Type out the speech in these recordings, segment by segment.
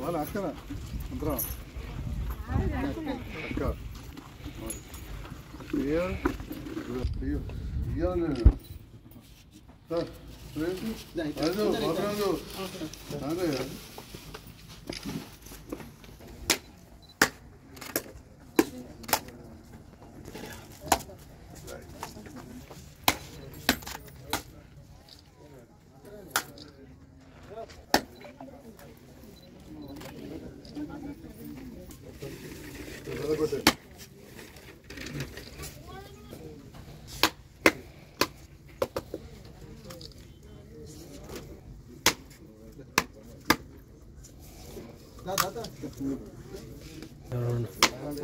వాళ్ళ అక్కడ అందరం అక్క అదే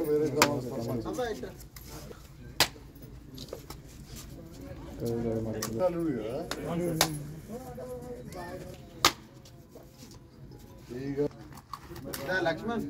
వేరే లక్ష్మణ్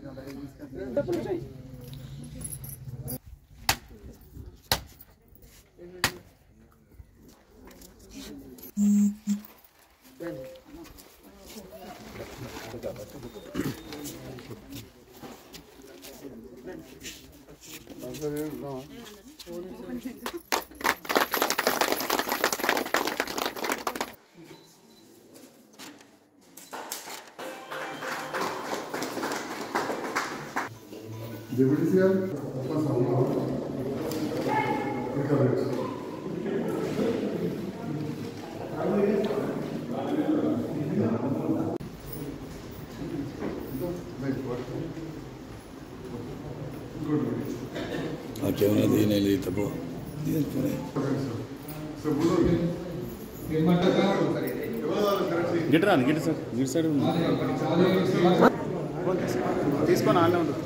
Deputy Sir, कैमरा दी नहीं ली तब గిట్ రా గిట్ సార్ గిట్ సైడ్ తీసుకొని ఆనే ఉంటుంది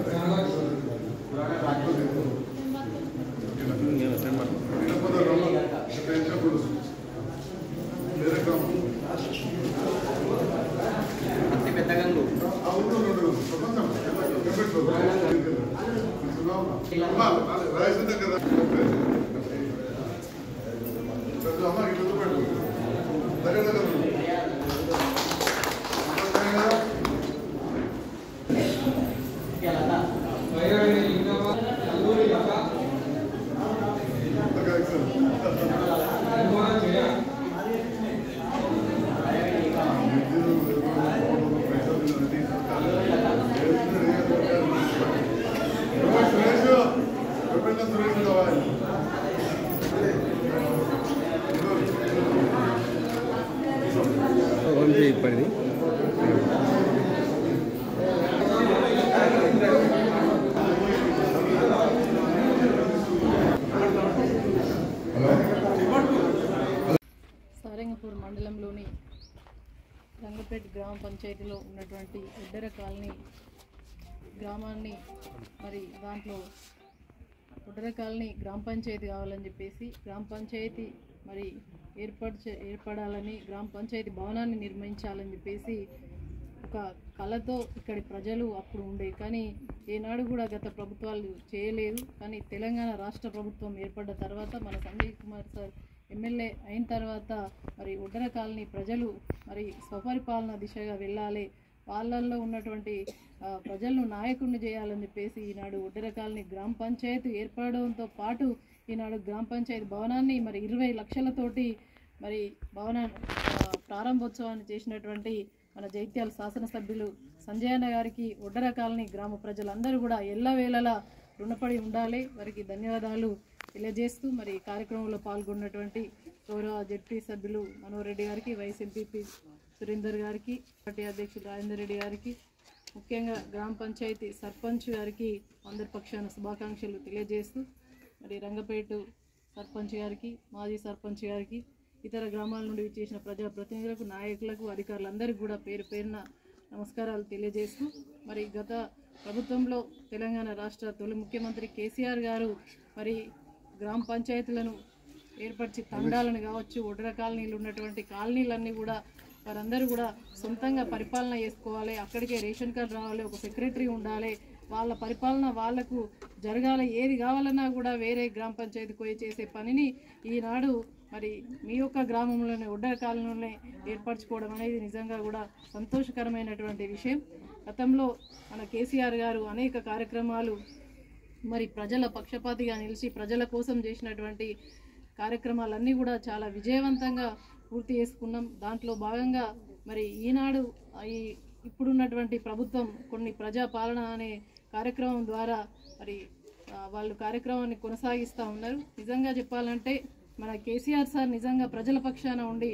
ఇప్పటిది సారంగపూర్ మండలంలోని రంగపేట గ్రామ పంచాయతీలో ఉన్నటువంటి ఉద్దర కాలనీ గ్రామాన్ని మరి దాంట్లో ఉద్దర కాలనీ గ్రామ పంచాయతీ కావాలని చెప్పేసి గ్రామ పంచాయతీ మరి ఏర్పడాలని గ్రామ పంచాయతీ భవనాన్ని నిర్మించాలని చెప్పేసి ఒక కళతో ఇక్కడి ప్రజలు అప్పుడు ఉండే కానీ ఏనాడు కూడా గత ప్రభుత్వాలు చేయలేదు. కానీ తెలంగాణ రాష్ట్ర ప్రభుత్వం ఏర్పడ్డ తర్వాత మన సంజయ్ కుమార్ సార్ ఎమ్మెల్యే అయిన తర్వాత మరి ఉద్దర కాలనీ ప్రజలు మరి స్వపరిపాలన దిశగా వెళ్ళాలి, వాళ్ళల్లో ఉన్నటువంటి ప్రజలను నాయకుడిని చేయాలని చెప్పేసి ఈనాడు ఉద్దర కాలనీ గ్రామ పంచాయతీ ఏర్పడడంతో పాటు ఈనాడు గ్రామ పంచాయతీ భవనాన్ని మరి 20 లక్షలతోటి మరి ప్రారంభోత్సవాన్ని చేసినటువంటి మన జైత్యాల శాసనసభ్యులు సంజయ్ అన్న గారికి ఉద్దర కాలనీ గ్రామ ప్రజలందరూ కూడా ఎల్లవేళలా రుణపడి ఉండాలి. వారికి ధన్యవాదాలు తెలియజేస్తూ మరి కార్యక్రమంలో పాల్గొన్నటువంటి గౌరవ జడ్పీ సభ్యులు మనోహర్ రెడ్డి గారికి, వైస్ ఎంపీపీ సురేందర్ గారికి, పార్టీ అధ్యక్షుడు రాజేందర్ రెడ్డి గారికి, ముఖ్యంగా గ్రామ పంచాయతీ సర్పంచ్ గారికి అందరి పక్షాన శుభాకాంక్షలు తెలియజేస్తూ మరి రంగపేట సర్పంచ్ గారికి, మాజీ సర్పంచ్ గారికి, ఇతర గ్రామాల నుండి చేసిన ప్రజాప్రతినిధులకు, నాయకులకు, అధికారులందరికీ కూడా పేరు పేరున నమస్కారాలు తెలియజేస్తూ మరి గత ప్రభుత్వంలో తెలంగాణ రాష్ట్ర తొలి ముఖ్యమంత్రి కేసీఆర్ గారు మరి గ్రామ పంచాయతీలను ఏర్పరిచి తండాలను కావచ్చు, ఉద్దర కాలనీలు ఉన్నటువంటి కాలనీలన్నీ కూడా వారందరూ కూడా సొంతంగా పరిపాలన చేసుకోవాలి, అక్కడికే రేషన్ కార్డు రావాలి, ఒక సెక్రటరీ ఉండాలి, వాళ్ళ పరిపాలన వాళ్లకు జరగాలి, ఏది కావాలన్నా కూడా వేరే గ్రామ పంచాయతీకి పోయి చేసే పనిని ఈనాడు మరి మీ యొక్క గ్రామంలోనే ఒడ్డర కాలనీలోనే ఏర్పరచుకోవడం అనేది నిజంగా కూడా సంతోషకరమైనటువంటి విషయం. గతంలో మన కేసీఆర్ గారు అనేక కార్యక్రమాలు మరి ప్రజల పక్షపాతిగా నిలిచి ప్రజల కోసం చేసినటువంటి కార్యక్రమాలన్నీ కూడా చాలా విజయవంతంగా పూర్తి చేసుకున్నాం. దాంట్లో భాగంగా మరి ఈనాడు ఇప్పుడున్నటువంటి ప్రభుత్వం కొన్ని ప్రజాపాలన అనే కార్యక్రమం ద్వారా మరి వాళ్ళు కార్యక్రమాన్ని కొనసాగిస్తూ ఉన్నారు. నిజంగా చెప్పాలంటే మన కేసీఆర్ సార్ నిజంగా ప్రజల పక్షాన ఉండి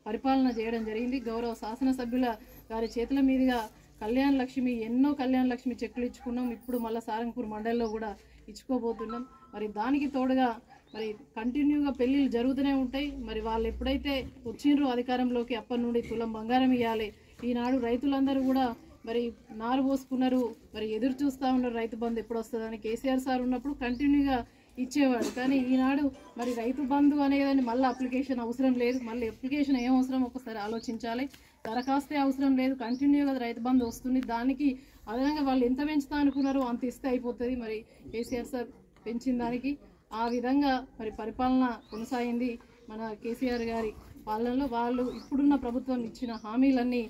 పరిపాలన చేయడం జరిగింది. గౌరవ శాసనసభ్యుల గారి చేతుల మీదుగా కళ్యాణ లక్ష్మి ఎన్నో కళ్యాణ లక్ష్మి చెక్కులు ఇచ్చుకున్నాం. ఇప్పుడు మళ్ళీ సారంగపూర్ మండలిలో కూడా ఇచ్చుకోబోతున్నాం. మరి దానికి తోడుగా మరి కంటిన్యూగా పెళ్ళిళ్ళు జరుగుతూనే ఉంటాయి. మరి వాళ్ళు ఎప్పుడైతే వచ్చిండ్రో అధికారంలోకి అప్పటి నుండి తులం బంగారం ఇవ్వాలి. ఈనాడు రైతులందరూ కూడా మరి నారు పోసుకున్నారు, మరి ఎదురు చూస్తూ ఉన్నారు రైతు బంధు ఎప్పుడు వస్తుందని. కేసీఆర్ సార్ ఉన్నప్పుడు కంటిన్యూగా ఇచ్చేవాడు. కానీ ఈనాడు మరి రైతు బంధు అనేదాన్ని మళ్ళీ అప్లికేషన్ అవసరం లేదు. మళ్ళీ అప్లికేషన్ ఏం అవసరం ఒకసారి ఆలోచించాలి. దరఖాస్తే అవసరం లేదు, కంటిన్యూగా రైతు బంధు వస్తుంది. దానికి అదనంగా వాళ్ళు ఎంత పెంచుతా అనుకున్నారో అంత ఇస్తే అయిపోతుంది. మరి కేసీఆర్ సార్ పెంచిన దానికి ఆ విధంగా మరి పరిపాలన కొనసాగింది. మన కేసీఆర్ గారి పాలనలో వాళ్ళు ఇప్పుడున్న ప్రభుత్వం ఇచ్చిన హామీలన్నీ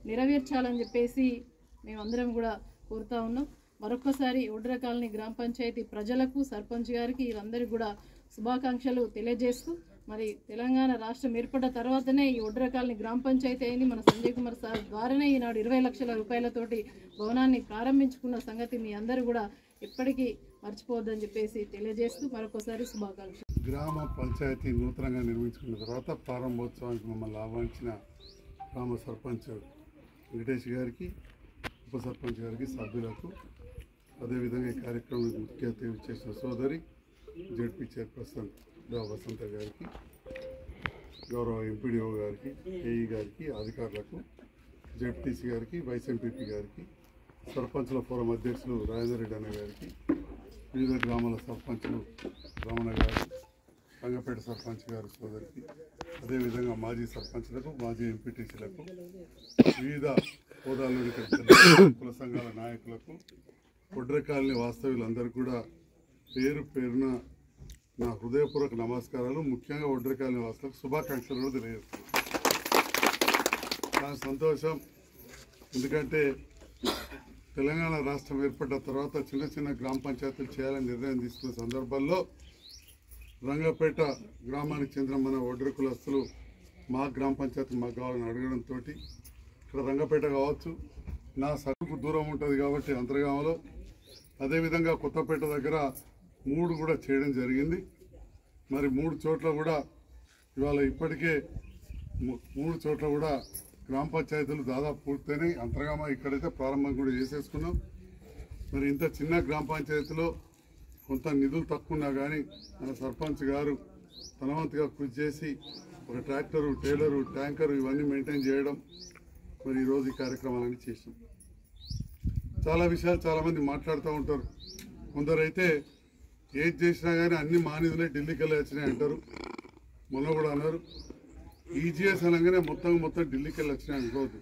నెరవేర్చాలని చెప్పేసి మేమందరం కూడా కోరుతా ఉన్నాం. మరొకసారి ఒడ్డర కాలనీ గ్రామ పంచాయతీ ప్రజలకు, సర్పంచ్ గారికి వీరందరికీ కూడా శుభాకాంక్షలు తెలియజేస్తూ మరి తెలంగాణ రాష్ట్రం ఏర్పడ్డ తర్వాతనే ఈ ఒడ్డర కాలనీ గ్రామ పంచాయతీ అయింది. మన సంజయ్ కుమార్ సార్ ద్వారానే ఈనాడు 20 లక్షల రూపాయలతోటి భవనాన్ని ప్రారంభించుకున్న సంగతి మీ అందరూ కూడా ఎప్పటికీ మర్చిపోవద్దని చెప్పేసి తెలియజేస్తూ మరొకసారి శుభాకాంక్షలు. గ్రామ పంచాయతీ నూతనంగా నిర్మించుకున్న తర్వాత ప్రారంభోత్సవానికి మమ్మల్ని ఆహ్వానించిన గ్రామ సర్పంచ్ వెంకటేష్ గారికి, ఉప సర్పంచ్ గారికి, సభ్యులకు, అదేవిధంగా ఈ కార్యక్రమం ముఖ్య అతిథి చేసిన సోదరి జెడ్పీ చైర్పర్సన్ వసంత గారికి, గౌరవ ఎంపీడీఓ గారికి, ఏఈ గారికి, అధికారులకు, జెడ్పీసీ గారికి, వైస్ ఎంపీపీ గారికి, సర్పంచుల ఫోరం అధ్యక్షులు రాజేందర్ రెడ్డి అన్న గారికి, వివిధ గ్రామాల సర్పంచులు రమణ గారు, రంగపేట సర్పంచ్ గారి సోదరికి, అదేవిధంగా మాజీ సర్పంచ్లకు, మాజీ ఎంపీటీసీలకు, వివిధ హోదాల్లోని కుల సంఘాల నాయకులకు, ఒడ్డర కాలనీ వాస్తవ్యులందరూ కూడా పేరు పేరున నా హృదయపూర్వక నమస్కారాలు. ముఖ్యంగా ఒడ్డర కాలనీ వాసులకు శుభాకాంక్షలు కూడా తెలియజేస్తున్నాను. చాలా సంతోషం. ఎందుకంటే తెలంగాణ రాష్ట్రం ఏర్పడ్డ తర్వాత చిన్న చిన్న గ్రామ పంచాయతీలు చేయాలని నిర్ణయం తీసుకున్న సందర్భంలో రంగపేట గ్రామానికి చెందిన మన ఒడ్డర కులస్తులు మా గ్రామ పంచాయతీ మాకు కావాలని అడగడంతో ఇక్కడ రంగపేట కావచ్చు, నా సరుకు దూరం ఉంటుంది కాబట్టి అంతర్గామంలో, అదేవిధంగా కొత్తపేట దగ్గర 3 కూడా చేయడం జరిగింది. మరి 3 చోట్ల కూడా ఇవాళ ఇప్పటికే 3 చోట్ల కూడా గ్రామ పంచాయతీలు దాదాపు పూర్తయినాయి. అంతర్గామ ఇక్కడైతే ప్రారంభం కూడా చేసేసుకున్నాం. మరి ఇంత చిన్న గ్రామ పంచాయతీలో కొంత నిధులు తక్కువ ఉన్నా కానీ మన సర్పంచ్ గారు తనవంతుగా కృషి చేసి ఒక ట్రాక్టరు, టైలరు, ట్యాంకరు ఇవన్నీ మెయింటైన్ చేయడం, మరి ఈరోజు ఈ కార్యక్రమాలన్నీ చేసాం. చాలా విషయాలు చాలామంది మాట్లాడుతూ ఉంటారు. కొందరైతే ఏది చేసినా కానీ అన్ని మా నిధులే ఢిల్లీకి వెళ్ళి వచ్చినాయి అంటారు. మొన్న కూడా అన్నారు ఈజీఎస్ అనగానే మొత్తం ఢిల్లీకి వెళ్ళి వచ్చినాయి అనుకోవద్దు.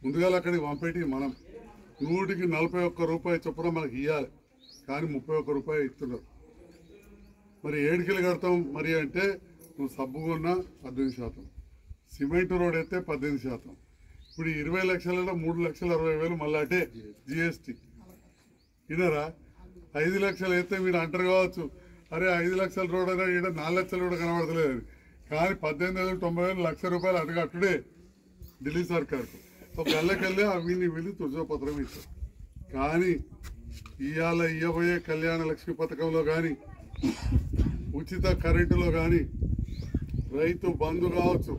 ముందుగా అక్కడికి పంపేటి మనం 100కి 41 రూపాయలు చొప్పున మనకి ఇవ్వాలి, కానీ 31 రూపాయలు ఇస్తున్నారు. మరి 7 కిలో కడతాం మరి అంటే నువ్వు సబ్బు కొన్నా 18%, సిమెంట్ రోడ్ అయితే 18%. ఇప్పుడు 20 లక్షలలో 3,60,000 మళ్ళీ అంటే జిఎస్టీ వినరా. 5 లక్షలు అయితే మీరు అంటారు కావచ్చు, అరే 5 లక్షల రోడ్ అయినా ఇక్కడ 4 లక్షలు కూడా కనబడతలేదు. కానీ 18,90,000 లక్ష రూపాయలు అటుకట్టుడే ఢిల్లీ సర్కార్కు. ఒక గల్లకెళ్ళి వీళ్ళు వెళ్ళి తులసపత్రం ఇచ్చారు. కానీ ఇవాళ ఇవ్వబోయే కళ్యాణ లక్ష్మి పథకంలో కానీ, ఉచిత కరెంటులో కానీ, రైతు బంధు కావచ్చు,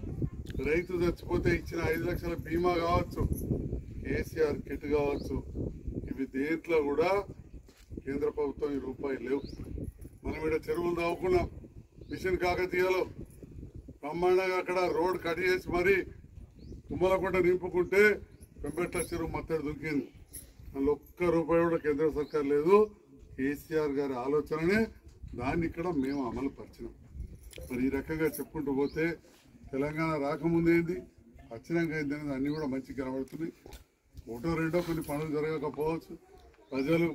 రైతు చచ్చిపోతే ఇచ్చిన 5 లక్షల బీమా కావచ్చు, కేసీఆర్ కిట్ కావచ్చు, ఇవి దేంట్లో కూడా కేంద్ర ప్రభుత్వం ఈ రూపాయి లేవు. మనం ఇక్కడ చెరువులు దావుకున్నాం. మిషన్ కాకతీయలో బ్రహ్మాండంగా అక్కడ రోడ్ కట్ చేసి మరి తుమ్మలకుంట నింపుకుంటే పెంపెట్ల చెరువు మత్తడి దుంకింది. అందులో ₹1 కూడా కేంద్ర సర్కార్ లేదు. కేసీఆర్ గారి ఆలోచననే దాన్ని ఇక్కడ మేము అమలు పరిచినాం. మరి ఈ రకంగా చెప్పుకుంటూ పోతే తెలంగాణ రాకముందేంది, వచ్చినాక ఏంది అనేది అన్నీ కూడా మంచిగా కనబడుతుంది. 1-2 కొన్ని పనులు జరగకపోవచ్చు. ప్రజలు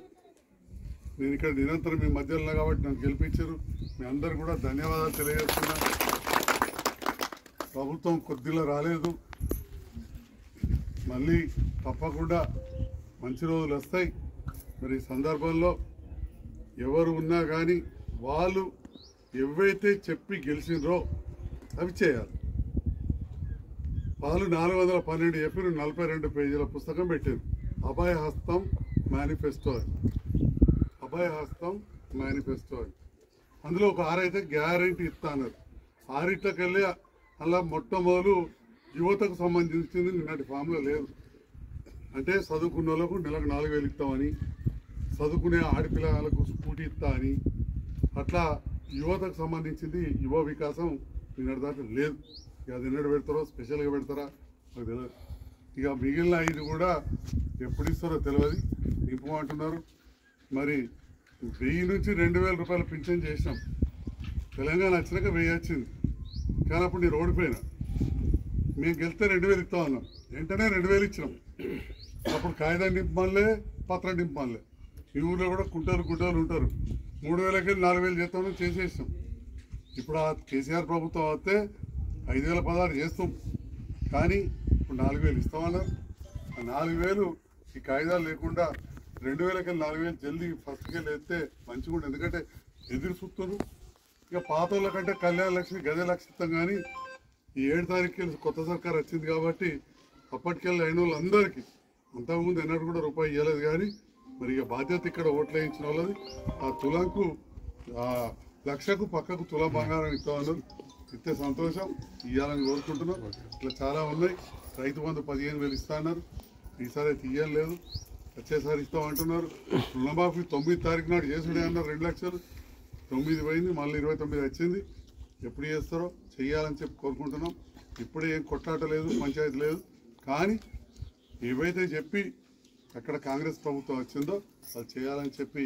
నేను ఇక్కడ నిరంతరం మీ మధ్యలో కాబట్టి నన్ను గెలిపించారు. మీ అందరు కూడా ధన్యవాదాలు తెలియజేస్తున్నాను. ప్రభుత్వం కొద్దిలో రాలేదు, మళ్ళీ తప్పకుండా మంచి రోజులు వస్తాయి. మరి ఈ సందర్భంలో ఎవరు ఉన్నా కానీ వాళ్ళు ఎవైతే చెప్పి గెలిచిండ్రో అవి చేయాలి. వాళ్ళు 412 చెప్పి 42 పేజీల పుస్తకం పెట్టారు. అభయహస్తం మేనిఫెస్టో, అభయహస్తం మేనిఫెస్టో. అందులో ఒక 6 అయితే గ్యారంటీ ఇస్తా అన్నారు. 6కెళ్ళి అలా మొట్టమొదలు యువతకు సంబంధించింది నిన్నటి ఫామ్లో లేదు. అంటే చదువుకున్న వాళ్ళకు నెలకు 4,000 ఇస్తామని, చదువుకునే ఆడపిల్లలకు స్కూటీ ఇస్తా అని, అట్లా యువతకు సంబంధించింది యువ వికాసం నిన్నటి దాకా లేదు. ఇక అది ఎన్నడు పెడతారో, స్పెషల్గా పెడతారా నాకు తెలియదు. ఇక మిగిలిన 5 కూడా ఎప్పుడు ఇస్తారో తెలియదు, నింపమంటున్నారు. మరి 1000 నుంచి 2,000 రూపాయలు పింఛన్ చేసినాం. తెలంగాణ వచ్చినాక 1000 వచ్చింది, కానీ అప్పుడు నేను ఓడిపోయినా. మేము గెలిస్తే 2,000 ఇస్తాం అన్నాం, వెంటనే 2,000 ఇచ్చినాం. అప్పుడు కాగితం నింపమనిలే, పత్రం నింపమనిలే. ఈ ఊళ్ళో కూడా గుడ్డలు ఉంటారు. 3,000కి 4,000 చేస్తామని చేసేసాం. ఇప్పుడు ఆ కేసీఆర్ ప్రభుత్వం వస్తే 5,016 చేస్తాం, కానీ ఇప్పుడు 4,000 ఇస్తామన్నారు. ఆ 4,000 ఈ కాగితాలు లేకుండా 2,000కి 4,000 జల్దీ ఫస్ట్కి వేస్తే మంచిగా ఉంటుంది. ఎందుకంటే ఎదురు చూస్తున్నారు. ఇక పాత వాళ్ళ కంటే కళ్యాణ లక్ష్మి గదే లక్షిస్తాం, కానీ ఈ 7 తారీఖుకి కొత్త సర్కార్ వచ్చింది కాబట్టి అప్పటికెళ్ళి అయిన వాళ్ళందరికీ అంతకుముందు ఎన్నడూ కూడా రూపాయి ఇవ్వలేదు. కానీ మరి ఇక బాధ్యత ఇక్కడ ఓట్లు వేయించిన వాళ్ళది. ఆ తులంకు లక్షకు పక్కకు తులం బంగారం ఇస్తామన్నారు. ఇస్తే సంతోషం, ఇవ్వాలని కోరుకుంటున్నాం. ఇట్లా చాలా ఉన్నాయి. రైతు బంధు 15,000 ఇస్తా అన్నారు, ఈసారి అయితే ఇవ్వలేదు, వచ్చేసారి ఇస్తామంటున్నారు. రుణమాఫీ 9 తారీఖు నాడు చేసుడే అన్నారు 2 లక్షలు, 9 పోయింది, మళ్ళీ 29 వచ్చింది. ఎప్పుడు చేస్తారో చెయ్యాలని చెప్పి కోరుకుంటున్నాం. ఇప్పుడే ఏం కొట్లాట లేదు, పంచాయతీ లేదు, కానీ ఏవైతే చెప్పి అక్కడ కాంగ్రెస్ ప్రభుత్వం వచ్చిందో అది చేయాలని చెప్పి